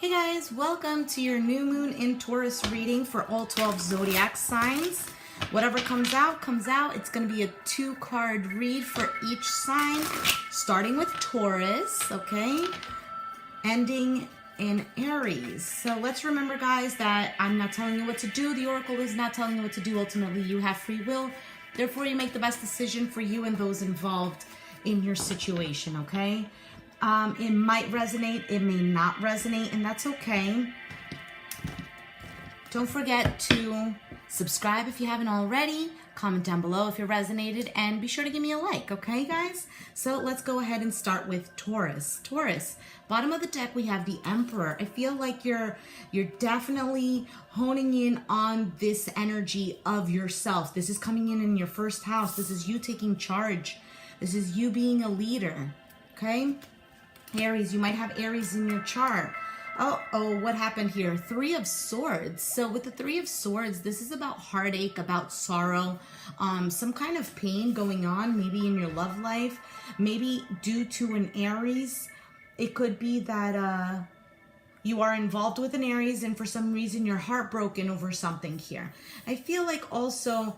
Hey guys, welcome to your new moon in Taurus reading for all 12 zodiac signs. Whatever comes out, comes out. It's going to be a 2-card read for each sign, starting with Taurus, okay? Ending in Aries. So let's remember, guys, that I'm not telling you what to do. The Oracle is not telling you what to do. Ultimately, you have free will. Therefore, you make the best decision for you and those involved in your situation, okay? It might resonate, it may not resonate, and that's okay. Don't forget to subscribe if you haven't already, comment down below if you resonated, and be sure to give me a like, okay, guys? So let's go ahead and start with Taurus. Taurus, bottom of the deck, we have the Emperor. I feel like you're definitely honing in on this energy of yourself. This is coming in your first house. This is you taking charge. This is you being a leader, okay? Aries, you might have Aries in your chart. Oh, what happened here? 3 of Swords. So with the 3 of Swords, this is about heartache, about sorrow, some kind of pain going on, maybe in your love life, maybe due to an Aries. It could be that you are involved with an Aries and for some reason you're heartbroken over something here. I feel like also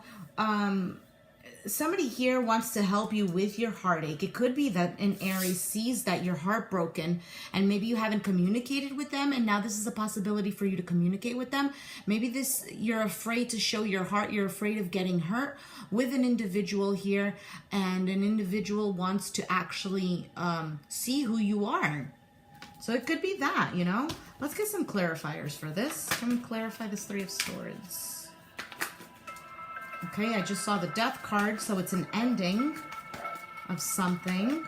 somebody here wants to help you with your heartache. It could be that an Aries sees that you're heartbroken and maybe you haven't communicated with them, and now this is a possibility for you to communicate with them. Maybe you're afraid to show your heart. You're afraid of getting hurt with an individual here, and an individual wants to actually see who you are. So it could be that, you know. Let's get some clarifiers for this. Can we clarify this 3 of Swords? Okay, I just saw the Death card, so it's an ending of something.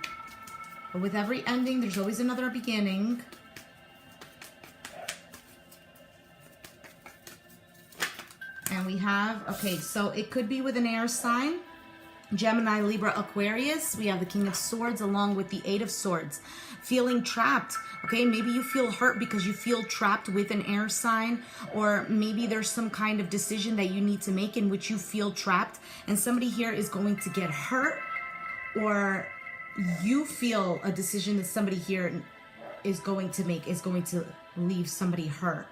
But with every ending, there's always another beginning. And we have, okay, so it could be with an air sign. Gemini, Libra, Aquarius. We have the King of Swords along with the 8 of Swords. Feeling trapped. Okay, maybe you feel hurt because you feel trapped with an air sign, or maybe there's some kind of decision that you need to make in which you feel trapped, and somebody here is going to get hurt, or you feel a decision that somebody here is going to make is going to leave somebody hurt.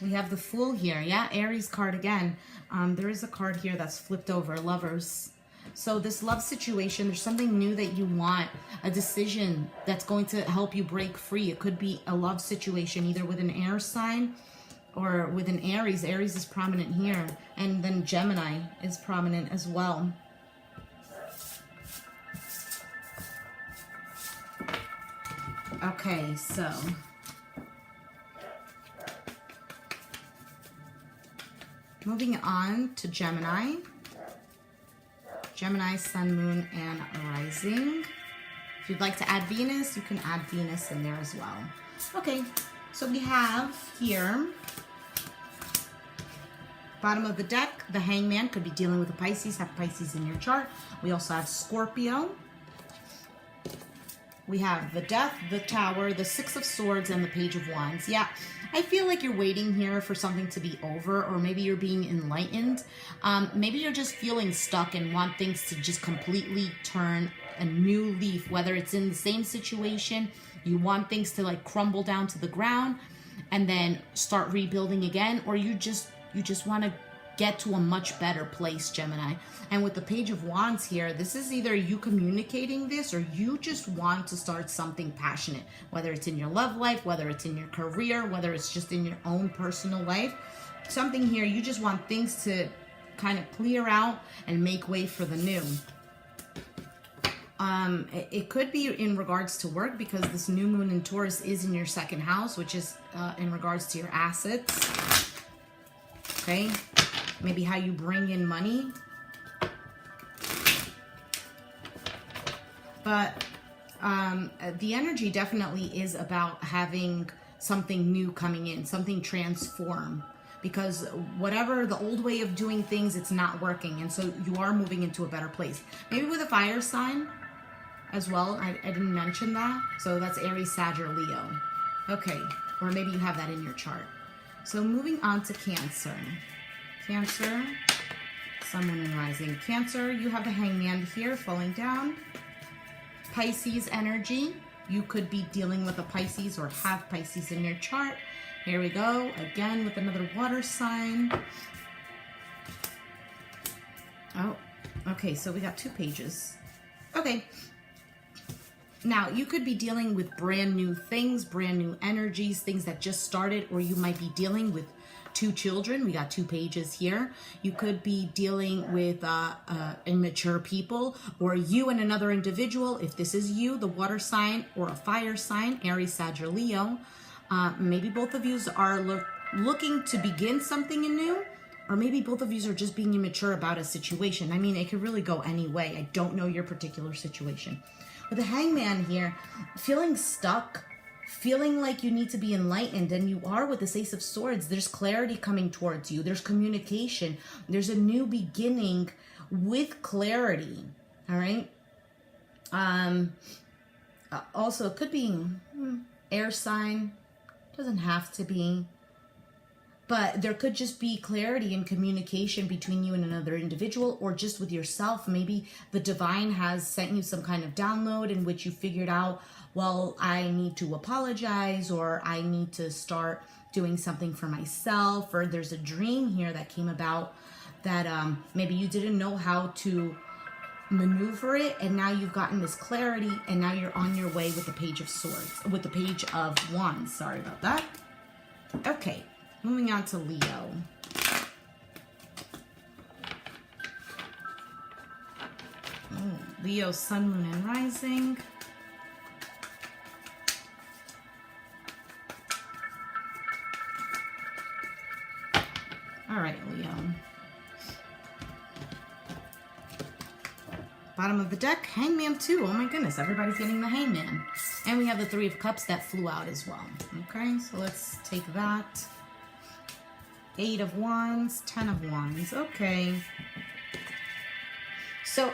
We have the Fool here. Yeah, Aries card again. There is a card here that's flipped over, Lovers. So this love situation, there's something new that you want, a decision that's going to help you break free. It could be a love situation, either with an air sign or with an Aries. Aries is prominent here. And then Gemini is prominent as well. Okay, so moving on to Gemini. Gemini, Sun, Moon, and Rising. If you'd like to add Venus, you can add Venus in there as well. Okay, so we have here, bottom of the deck, the Hangman could be dealing with a Pisces, have Pisces in your chart. We also have Scorpio. We have the Death, the Tower, the 6 of Swords, and the Page of Wands. Yeah, I feel like you're waiting here for something to be over, or maybe you're being enlightened. Maybe you're just feeling stuck and want things to just completely turn a new leaf, whether it's in the same situation, you want things to like crumble down to the ground and then start rebuilding again, or you just want to get to a much better place, Gemini. And with the Page of Wands here, this is either you communicating this or you just want to start something passionate, whether it's in your love life, whether it's in your career, whether it's just in your own personal life. Something here, you just want things to kind of clear out and make way for the new. It could be in regards to work, because this new moon in Taurus is in your 2nd house, which is in regards to your assets. Okay, maybe how you bring in money. But the energy definitely is about having something new coming in, something transform, because whatever the old way of doing things, it's not working, and so you are moving into a better place. Maybe with a fire sign as well. I didn't mention that. So that's Aries, Sag, or Leo. Okay, or maybe you have that in your chart. So moving on to Cancer. Cancer, Sun, Moon, and Rising. Cancer, you have the Hangman here falling down. Pisces energy. You could be dealing with a Pisces or have Pisces in your chart. Here we go, again with another water sign. Oh, okay, so we got 2 pages. Okay. Now, you could be dealing with brand new things, brand new energies, things that just started, or you might be dealing with 2 children. We got 2 pages here. You could be dealing with immature people, or you and another individual. If this is you, the water sign or a fire sign, Aries, Sag, or Leo, maybe both of you are looking to begin something new, or maybe both of you are just being immature about a situation. I mean, it could really go any way. I don't know your particular situation. With the Hangman here, feeling stuck, feeling like you need to be enlightened, and you are with this Ace of Swords. There's clarity coming towards you. There's communication. There's a new beginning with clarity. All right. Also, it could be air sign. Doesn't have to be. But there could just be clarity and communication between you and another individual, or just with yourself. Maybe the divine has sent you some kind of download in which you figured out, well, I need to apologize, or I need to start doing something for myself, or there's a dream here that came about that maybe you didn't know how to maneuver it, and now you've gotten this clarity, and now you're on your way with the Page of Swords, with the Page of Wands. Sorry about that. Okay. Moving on to Leo. Oh, Leo, Sun, Moon, and Rising. All right, Leo. Bottom of the deck, Hangman 2. Oh my goodness, everybody's getting the Hangman. And we have the 3 of Cups that flew out as well. Okay, so let's take that. 8 of Wands, 10 of Wands. Okay. So,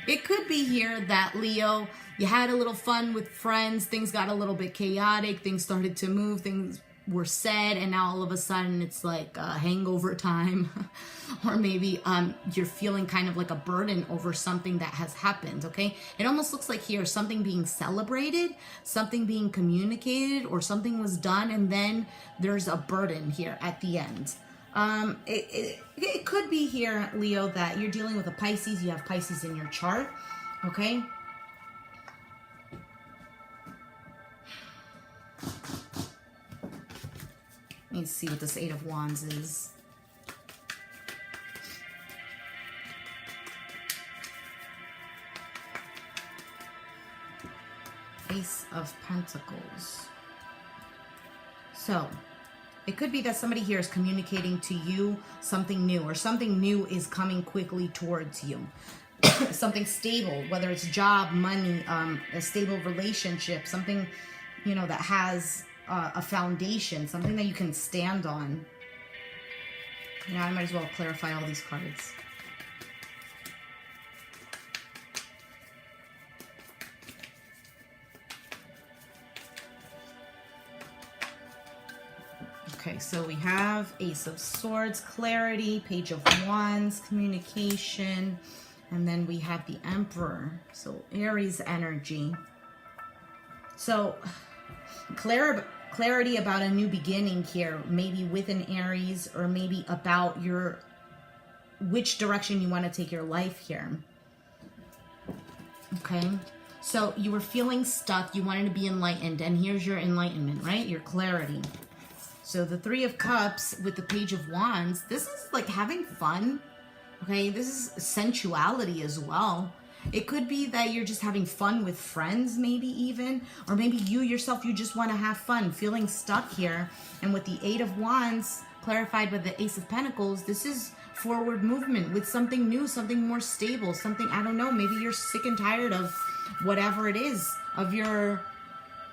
it could be here that, Leo, you had a little fun with friends. Things got a little bit chaotic. Things started to move. Things were said. And now all of a sudden it's like hangover time. Or maybe you're feeling kind of like a burden over something that has happened, okay? It almost looks like here something being celebrated, something being communicated, or something was done, and then there's a burden here at the end. It could be here, Leo, that you're dealing with a Pisces. You have Pisces in your chart, okay? Let's see what this 8 of Wands is. Ace of Pentacles. So, it could be that somebody here is communicating to you something new, or something new is coming quickly towards you. Something stable, whether it's job, money, a stable relationship, something, you know, that has a foundation, something that you can stand on. You know, I might as well clarify all these cards. Okay, so we have Ace of Swords, clarity, Page of Wands, communication, and then we have the Emperor, so Aries energy. So clarity about a new beginning here, maybe with an Aries, or maybe about which direction you want to take your life here. Okay, so you were feeling stuck, you wanted to be enlightened, and here's your enlightenment, right? Your clarity. So the 3 of Cups with the Page of Wands, this is like having fun, okay? This is sensuality as well. It could be that you're just having fun with friends, maybe even, or maybe you yourself, you just want to have fun, feeling stuck here. And with the 8 of Wands, clarified by the Ace of Pentacles, this is forward movement with something new, something more stable, something, I don't know, maybe you're sick and tired of whatever it is, of your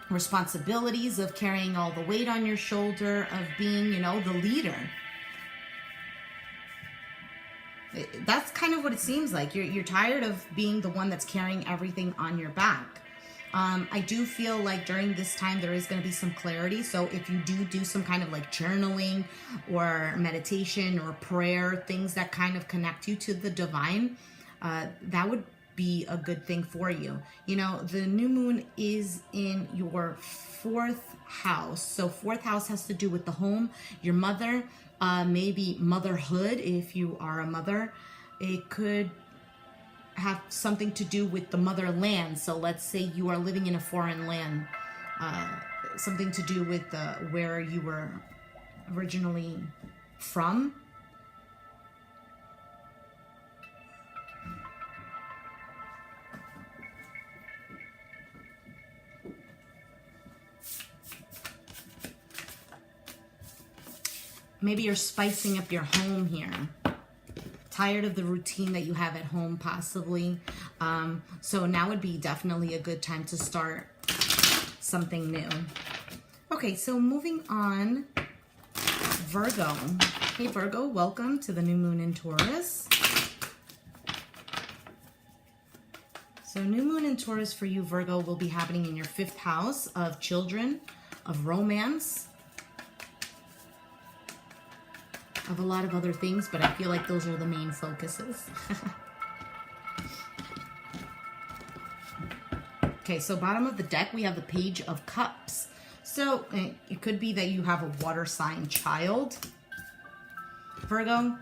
responsibilities, of carrying all the weight on your shoulder, of being, you know, the leader. That's kind of what it seems like. You're tired of being the one that's carrying everything on your back. I do feel like during this time there is going to be some clarity. So if you do some kind of like journaling or meditation or prayer, things that kind of connect you to the divine, that would be a good thing for you. You know, the new moon is in your 4th house. So 4th house has to do with the home, your mother, maybe motherhood if you are a mother. It could have something to do with the motherland. So let's say you are living in a foreign land, something to do with where you were originally from. Maybe you're spicing up your home here. Tired of the routine that you have at home, possibly. So now would be definitely a good time to start something new. Okay, so moving on, Virgo. Hey Virgo, welcome to the new moon in Taurus. So new moon in Taurus for you, Virgo, will be happening in your 5th house of children, of romance, of a lot of other things, but I feel like those are the main focuses. Okay, so bottom of the deck, we have the Page of Cups. So it could be that you have a water sign child, Virgo.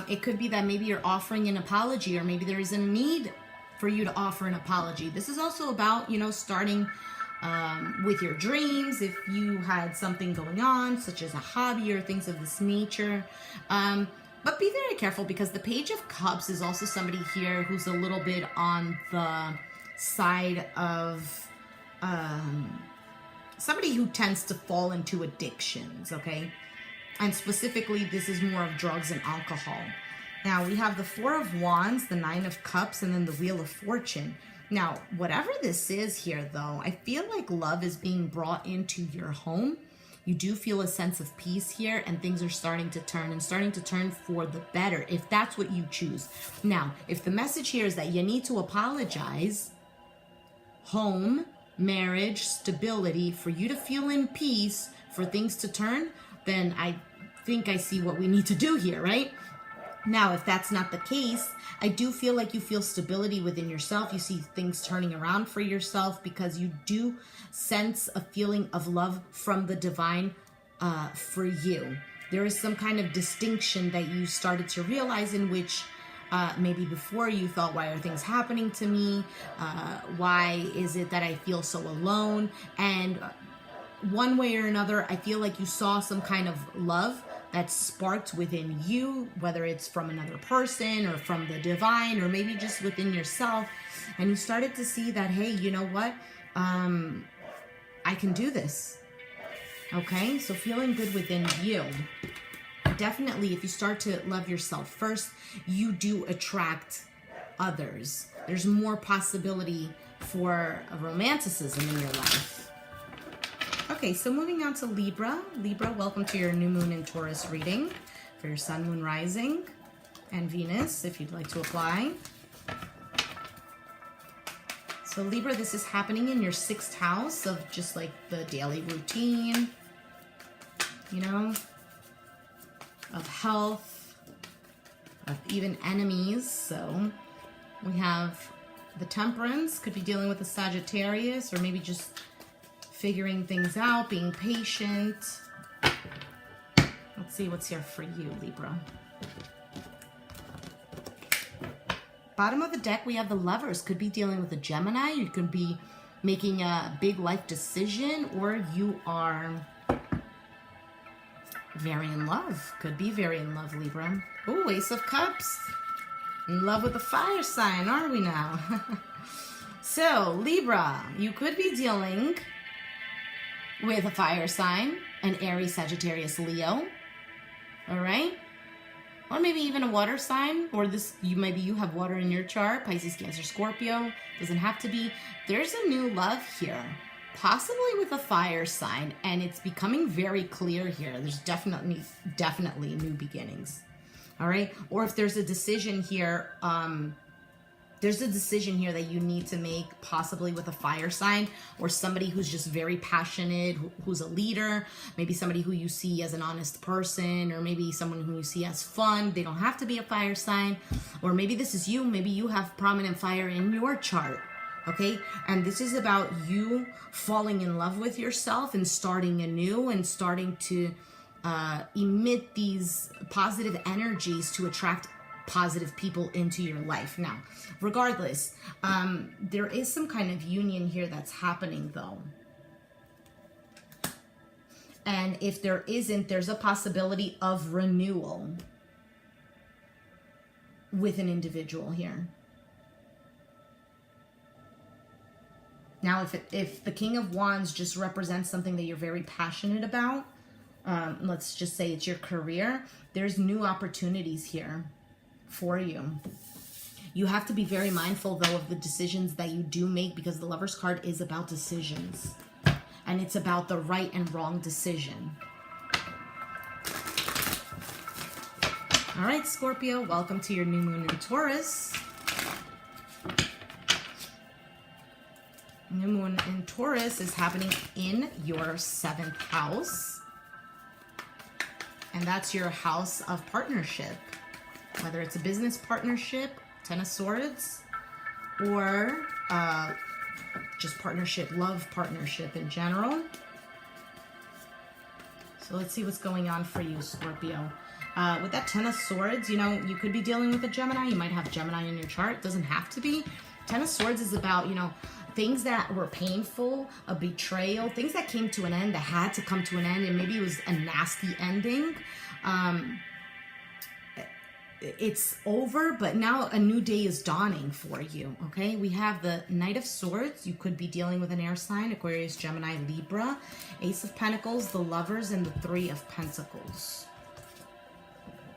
It could be that maybe you're offering an apology, or maybe there is a need for you to offer an apology. This is also about, you know, starting with your dreams, if you had something going on, such as a hobby or things of this nature. But be very careful, because the Page of Cups is also somebody here who's a little bit on the side of somebody who tends to fall into addictions, okay? And specifically, this is more of drugs and alcohol. Now, we have the 4 of Wands, the 9 of Cups, and then the Wheel of Fortune. Now, whatever this is here, though, I feel like love is being brought into your home. You do feel a sense of peace here, and things are starting to turn for the better, if that's what you choose. Now, if the message here is that you need to apologize, home, marriage, stability, for you to feel in peace, for things to turn, then I think I see what we need to do here, right? Now, if that's not the case, I do feel like you feel stability within yourself. You see things turning around for yourself, because you do sense a feeling of love from the divine for you. There is some kind of distinction that you started to realize, in which maybe before you thought, why are things happening to me? Why is it that I feel so alone? And one way or another, I feel like you saw some kind of love that sparked within you, whether it's from another person or from the divine, or maybe just within yourself, and you started to see that, hey, you know what, I can do this. Okay, so feeling good within you. Definitely, if you start to love yourself first, you do attract others. There's more possibility for a romanticism in your life. Okay, so moving on to Libra. Libra, welcome to your new moon in Taurus reading for your sun, moon, rising, and Venus, if you'd like to apply. So Libra, this is happening in your 6th house of just like the daily routine, you know, of health, of even enemies. So we have the Temperance, could be dealing with a Sagittarius, or maybe just figuring things out, being patient. Let's see what's here for you, Libra. Bottom of the deck, we have the Lovers. Could be dealing with a Gemini. You could be making a big life decision, or you are very in love. Could be very in love, Libra. Ooh, Ace of Cups. In love with the fire sign, are we now? So, Libra, you could be dealing with a fire sign, an Aries, Sagittarius, Leo. All right? Or maybe even a water sign, or maybe you have water in your chart, Pisces, Cancer, Scorpio. Doesn't have to be. There's a new love here, possibly with a fire sign, and it's becoming very clear here. There's definitely new beginnings. All right? Or if there's a decision here, There's a decision here that you need to make, possibly with a fire sign or somebody who's just very passionate, who's a leader, maybe somebody who you see as an honest person, or maybe someone who you see as fun. They don't have to be a fire sign. Or maybe this is you. Maybe you have prominent fire in your chart. Okay, and this is about you falling in love with yourself and starting anew and starting to emit these positive energies to attract positive people into your life. Now, regardless, there is some kind of union here that's happening though. And if there isn't, there's a possibility of renewal with an individual here. Now, if the King of Wands just represents something that you're very passionate about, let's just say it's your career, there's new opportunities here for you. You have to be very mindful though of the decisions that you do make, because the Lover's card is about decisions and it's about the right and wrong decision. All right, Scorpio, welcome to your new moon in Taurus. New moon in Taurus is happening in your 7th house, and that's your house of partnership. Whether it's a business partnership, Ten of Swords, or just partnership, love partnership in general. So let's see what's going on for you, Scorpio. With that Ten of Swords, you know, you could be dealing with a Gemini. You might have Gemini in your chart. It doesn't have to be. Ten of Swords is about, you know, things that were painful, a betrayal, things that came to an end, that had to come to an end, and maybe it was a nasty ending. It's over, but now a new day is dawning for you, okay? We have the Knight of Swords. You could be dealing with an air sign, Aquarius, Gemini, Libra. Ace of Pentacles, the Lovers, and the Three of Pentacles.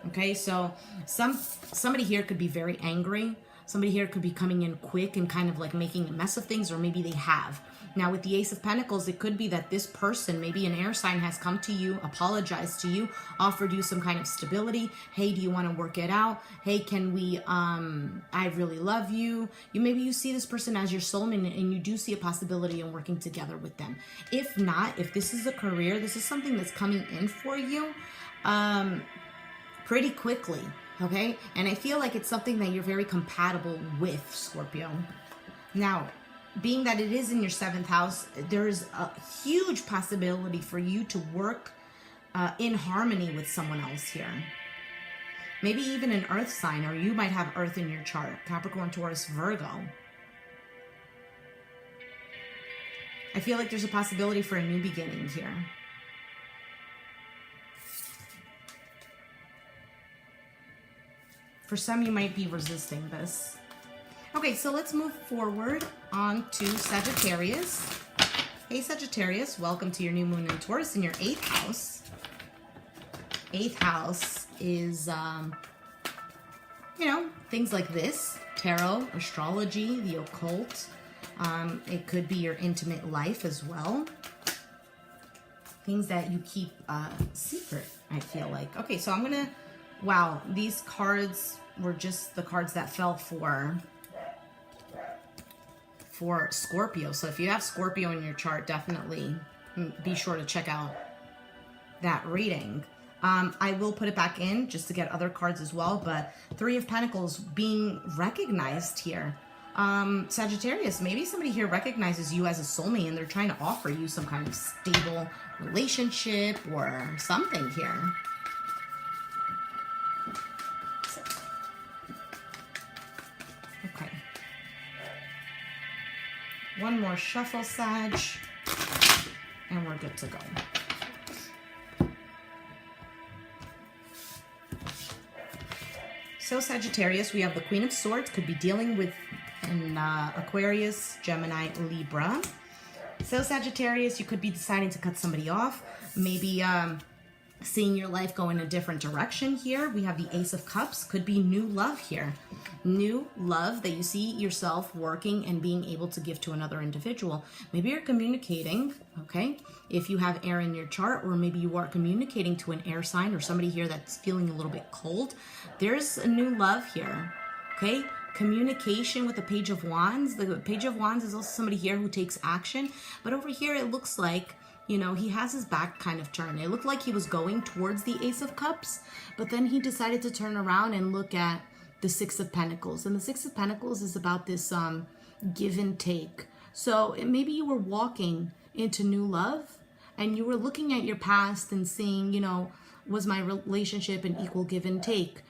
Okay, so somebody here could be very angry. Somebody here could be coming in quick and kind of like making a mess of things, or maybe they have. Now with the Ace of Pentacles, it could be that this person, maybe an air sign, has come to you, apologized to you, offered you some kind of stability. Hey, do you want to work it out? Hey, can we, I really love you. Maybe you see this person as your soulmate and you do see a possibility in working together with them. If not, if this is a career, this is something that's coming in for you pretty quickly. Okay, and I feel like it's something that you're very compatible with, Scorpio. Now, being that it is in your 7th house, there is a huge possibility for you to work in harmony with someone else here. Maybe even an earth sign, or you might have earth in your chart. Capricorn, Taurus, Virgo. I feel like there's a possibility for a new beginning here. For some, you might be resisting this. Okay, so let's move forward on to Sagittarius. Hey, Sagittarius, welcome to your new moon in Taurus in your 8th house. 8th house is, you know, things like this. Tarot, astrology, the occult. It could be your intimate life as well. Things that you keep secret, I feel like. Okay, so I'm going to... Wow, these cards were just the cards that fell for Scorpio. So if you have Scorpio in your chart, definitely be sure to check out that reading. I will put it back in just to get other cards as well, but Three of Pentacles being recognized here. Sagittarius, maybe somebody here recognizes you as a soulmate and they're trying to offer you some kind of stable relationship or something here. Okay. One more shuffle, Sag, and we're good to go. So Sagittarius, we have the Queen of Swords, could be dealing with an Aquarius, Gemini, Libra. So Sagittarius, you could be deciding to cut somebody off, maybe seeing your life go in a different direction here. We have the Ace of Cups, could be new love here. New love that you see yourself working and being able to give to another individual. Maybe you're communicating, okay? If you have air in your chart, or maybe you are communicating to an air sign or somebody here that's feeling a little bit cold. There's a new love here, okay? communication with the Page of Wands. The Page of Wands is also somebody here who takes action. But over here, it looks like, you know, he has his back kind of turned. It looked like he was going towards the Ace of Cups, but then he decided to turn around and look at the Six of Pentacles. And the Six of Pentacles is about this give and take. So maybe you were walking into new love and you were looking at your past and seeing, you know, was my relationship an equal give and take?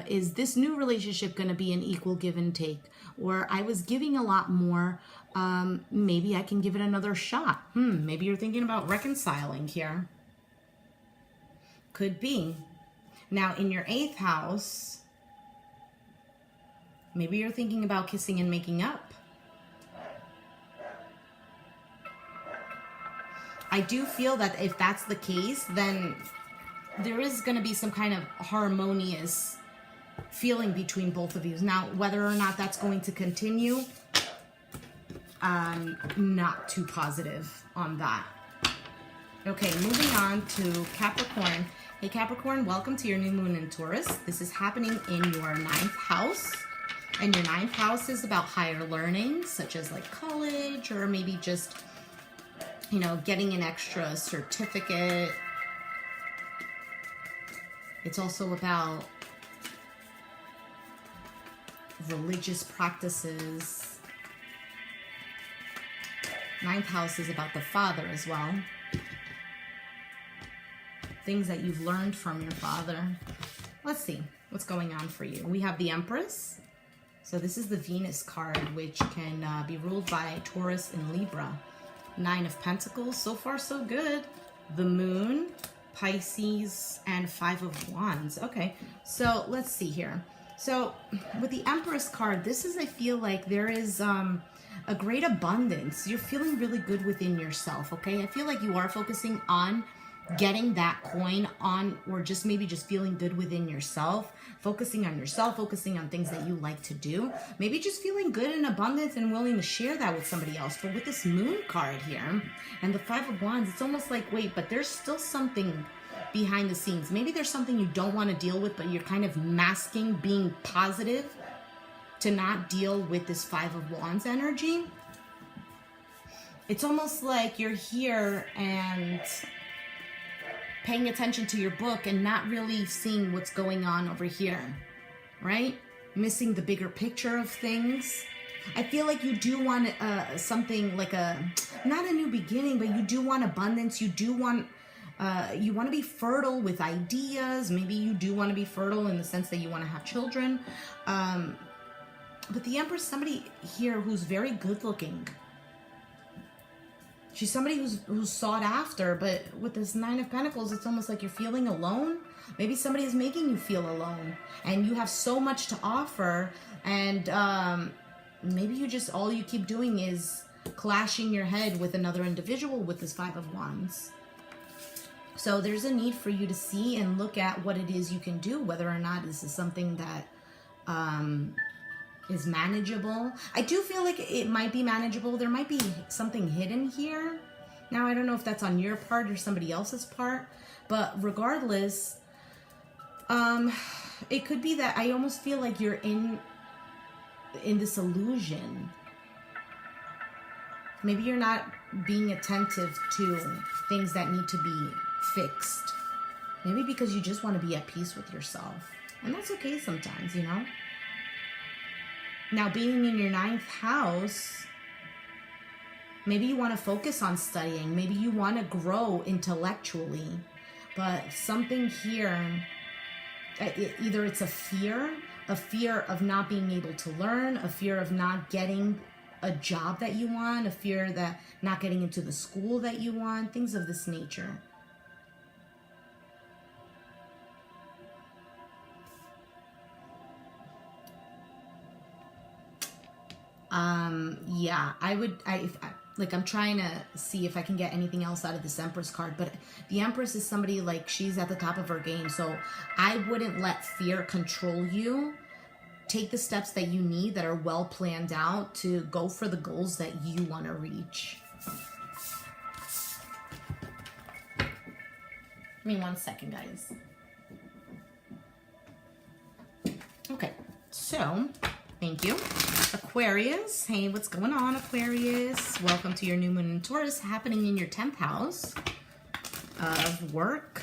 Is this new relationship going to be an equal give and take? Or I was giving a lot more. Maybe I can give it another shot. Maybe you're thinking about reconciling here. Could be. Now, in your 8th house, maybe you're thinking about kissing and making up. I do feel that if that's the case, then there is going to be some kind of harmonious feeling between both of you. Now, whether or not that's going to continue, not too positive on that. Okay, moving on to Capricorn. Hey Capricorn, welcome to your new moon in Taurus. This is happening in your 9th house. And your 9th house is about higher learning, such as like college, or maybe just, you know, getting an extra certificate. It's also about religious practices. 9th house is about the father as well. Things that you've learned from your father. Let's see what's going on for you. We have the Empress. So this is the Venus card, which can be ruled by Taurus and Libra. 9 of Pentacles. So far, so good. The Moon, Pisces, and 5 of Wands. Okay, so let's see here. So with the Empress card, this is, I feel like there is a great abundance. You're feeling really good within yourself, okay? I feel like you are focusing on getting that coin on, or just maybe just feeling good within yourself, focusing on yourself, focusing on things that you like to do, maybe just feeling good and abundant and willing to share that with somebody else. But with this Moon card here and the 5 of Wands, it's almost like, wait, but there's still something behind the scenes. Maybe there's something you don't want to deal with, but you're kind of masking being positive to not deal with this 5 of Wands energy. It's almost like you're here and paying attention to your book and not really seeing what's going on over here, right? Missing the bigger picture of things. I feel like you do want something like not a new beginning, but you do want abundance. You do want, you want to be fertile with ideas. Maybe you do want to be fertile in the sense that you want to have children. But the Empress, somebody here who's very good looking. She's somebody who's sought after, but with this 9 of Pentacles, it's almost like you're feeling alone. Maybe somebody is making you feel alone, and you have so much to offer, and maybe you just, all you keep doing is clashing your head with another individual with this 5 of Wands. So there's a need for you to see and look at what it is you can do, whether or not this is something that is manageable. I do feel like it might be manageable. There might be something hidden here. Now, I don't know if that's on your part or somebody else's part, but regardless, it could be that I almost feel like you're in this illusion. Maybe you're not being attentive to things that need to be fixed. Maybe because you just want to be at peace with yourself. And that's okay sometimes, you know? Now, being in your 9th house, maybe you want to focus on studying. Maybe you want to grow intellectually. But something here, either it's a fear of not being able to learn, a fear of not getting a job that you want, a fear that not getting into the school that you want, things of this nature. Yeah, I'm trying to see if I can get anything else out of this Empress card, but the Empress is somebody like she's at the top of her game. So I wouldn't let fear control you. Take the steps that you need that are well planned out to go for the goals that you want to reach. Give me 1 second, guys. Okay, so Thank you. Aquarius. Hey, what's going on, Aquarius? Welcome to your new moon in Taurus, happening in your 10th house of work,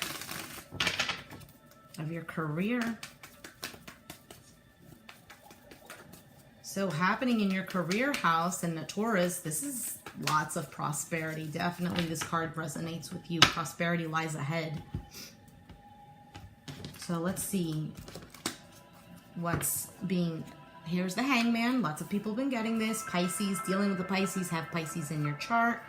of your career. So happening in your career house and the Taurus, this is lots of prosperity. Definitely this card resonates with you. Prosperity lies ahead. So let's see what's being... Here's the Hangman. Lots of people have been getting this. Pisces, dealing with the Pisces, have Pisces in your chart.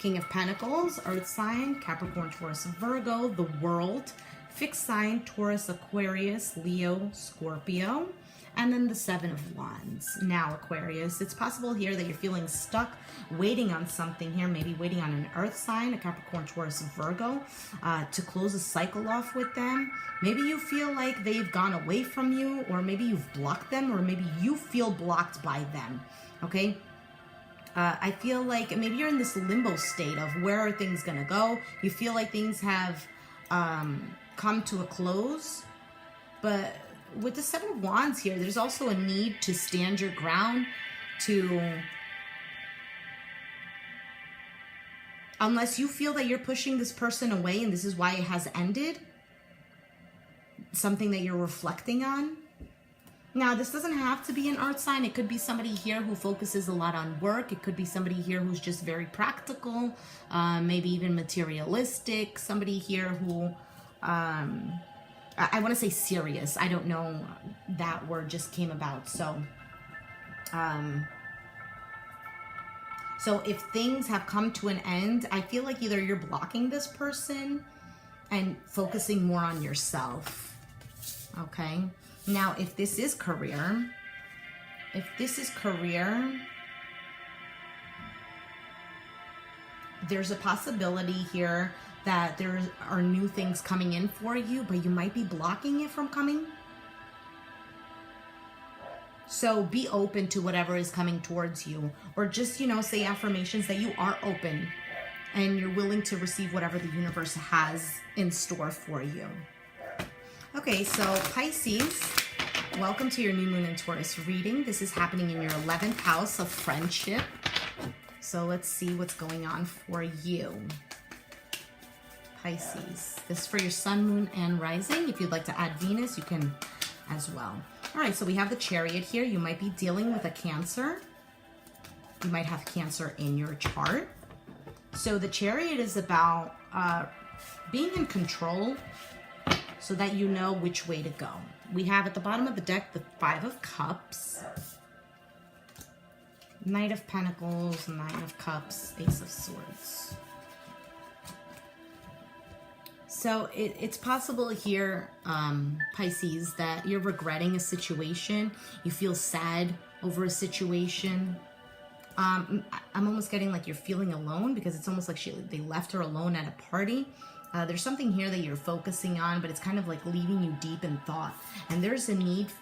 King of Pentacles, Earth sign, Capricorn, Taurus, Virgo, the World, fixed sign, Taurus, Aquarius, Leo, Scorpio, and then the Seven of Wands. Now, Aquarius, it's possible here that you're feeling stuck, waiting on something here, maybe waiting on an Earth sign, a Capricorn, Taurus, Virgo, to close a cycle off with them. Maybe you feel like they've gone away from you, or maybe you've blocked them, or maybe you feel blocked by them, okay? I feel like maybe you're in this limbo state of where are things gonna go. You feel like things have come to a close, but with the Seven of Wands here, there's also a need to stand your ground, unless you feel that you're pushing this person away and this is why it has ended, something that you're reflecting on. Now, this doesn't have to be an Earth sign. It could be somebody here who focuses a lot on work. It could be somebody here who's just very practical, maybe even materialistic. Somebody here who... I want to say serious. I don't know, that word just came about. So if things have come to an end, I feel like either you're blocking this person and focusing more on yourself. Okay. Now, if this is career, there's a possibility here that there are new things coming in for you, but you might be blocking it from coming. So be open to whatever is coming towards you, or just, say affirmations that you are open and you're willing to receive whatever the universe has in store for you. Okay, so Pisces, welcome to your new moon in Taurus reading. This is happening in your 11th house of friendship. So let's see what's going on for you. Pisces. This is for your sun, moon, and rising. If you'd like to add Venus, you can as well. All right, so we have the Chariot here. You might be dealing with a Cancer. You might have Cancer in your chart. So the Chariot is about being in control so that you know which way to go. We have at the bottom of the deck the Five of Cups, Knight of Pentacles, Nine of Cups, Ace of Swords. So it's possible here, Pisces, that you're regretting a situation. You feel sad over a situation. I'm almost getting like you're feeling alone, because it's almost like they left her alone at a party. There's something here that you're focusing on, but it's kind of like leaving you deep in thought. And there's a need,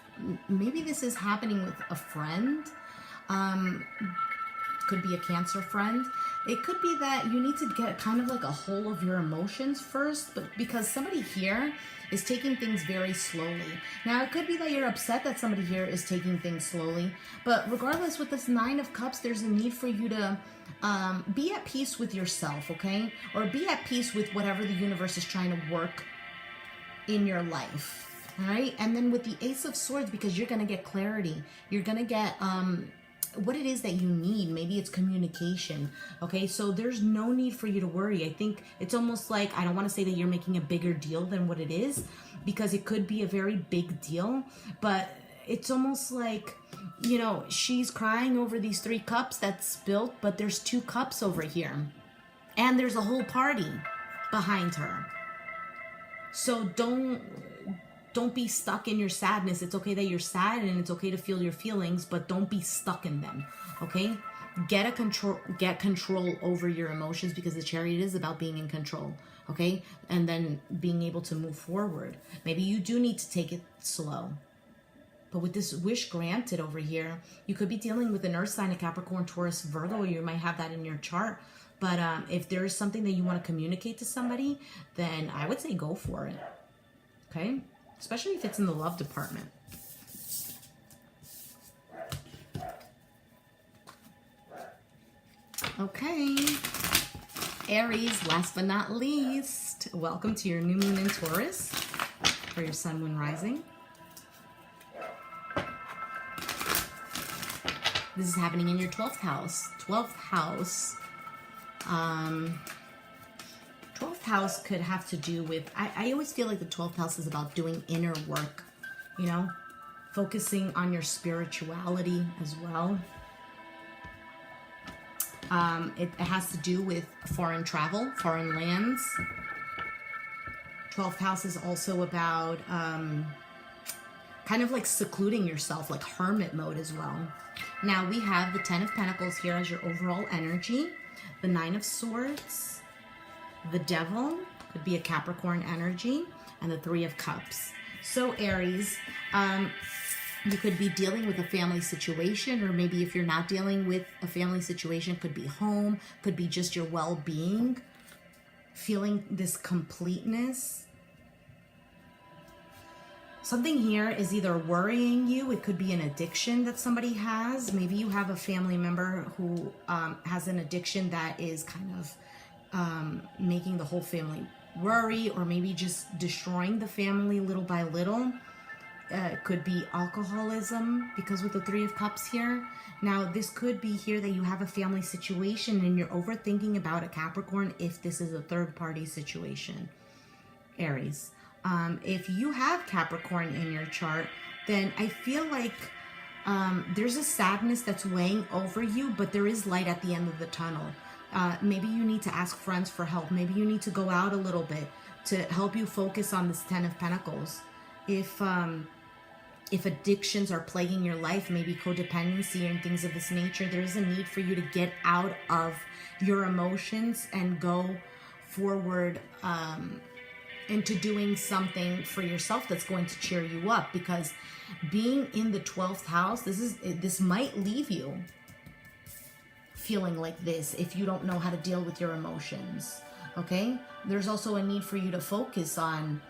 maybe this is happening with a friend. Could be a Cancer friend. It could be that you need to get kind of like a hold of your emotions first, but because somebody here is taking things very slowly. Now, it could be that you're upset that somebody here is taking things slowly, but regardless, with this Nine of Cups, there's a need for you to be at peace with yourself, okay? Or be at peace with whatever the universe is trying to work in your life, all right? And then with the Ace of Swords, because you're going to get clarity, you're going to get what it is that you need. Maybe it's communication, okay? So there's no need for you to worry. I think it's almost like, I don't want to say that you're making a bigger deal than what it is, because it could be a very big deal, but it's almost like, she's crying over these 3 cups that's spilt, but there's 2 cups over here, and there's a whole party behind her. So don't be stuck in your sadness. It's okay that you're sad, and it's okay to feel your feelings, but don't be stuck in them, okay? Get control over your emotions, because the Chariot is about being in control, okay? And then being able to move forward. Maybe you do need to take it slow. But with this wish granted over here, you could be dealing with an Earth sign, a Capricorn, Taurus, Virgo, or you might have that in your chart. But if there's something that you want to communicate to somebody, then I would say go for it, okay? Especially if it's in the love department. Okay. Aries, last but not least, welcome to your new moon in Taurus for your sun, moon, rising. This is happening in your 12th house. 12th house. 12th house could have to do with, I always feel like the 12th house is about doing inner work, you know, focusing on your spirituality as well. It has to do with foreign travel, foreign lands. 12th house is also about kind of like secluding yourself, like hermit mode as well. Now we have the 10 of Pentacles here as your overall energy, the 9 of Swords, the Devil, could be a Capricorn energy, and the 3 of Cups. So Aries, you could be dealing with a family situation, or maybe if you're not dealing with a family situation, could be home, could be just your well-being, feeling this completeness. Something here is either worrying you. It could be an addiction that somebody has. Maybe you have a family member who has an addiction that is kind of making the whole family worry, or maybe just destroying the family little by little. It could be alcoholism, because with the 3 of Cups here. Now, this could be here that you have a family situation and you're overthinking about a Capricorn if this is a third-party situation, Aries. If you have Capricorn in your chart, then I feel like there's a sadness that's weighing over you, but there is light at the end of the tunnel. Maybe you need to ask friends for help. Maybe you need to go out a little bit to help you focus on this 10 of Pentacles. If addictions are plaguing your life, maybe codependency and things of this nature, there's a need for you to get out of your emotions and go forward into doing something for yourself that's going to cheer you up. Because being in the 12th house, this might leave you feeling like this if you don't know how to deal with your emotions. Okay, there's also a need for you to focus on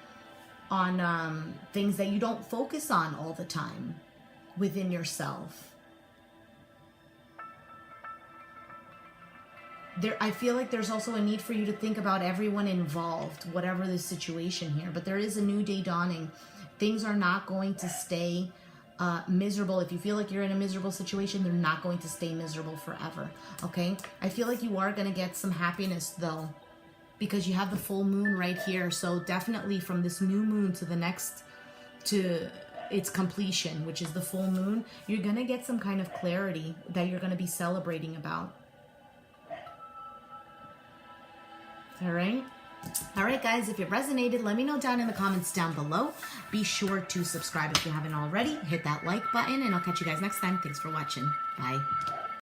things that you don't focus on all the time within yourself. I feel like there's also a need for you to think about everyone involved, whatever the situation here. But there is a new day dawning. Things are not going to stay miserable. If you feel like you're in a miserable situation, they're not going to stay miserable forever, okay? I feel like you are going to get some happiness, though, because you have the full moon right here. So definitely from this new moon to the next, to its completion, which is the full moon, you're going to get some kind of clarity that you're going to be celebrating about. All right. All right, guys, if it resonated, let me know down in the comments down below. Be sure to subscribe if you haven't already. Hit that like button, and I'll catch you guys next time. Thanks for watching. Bye.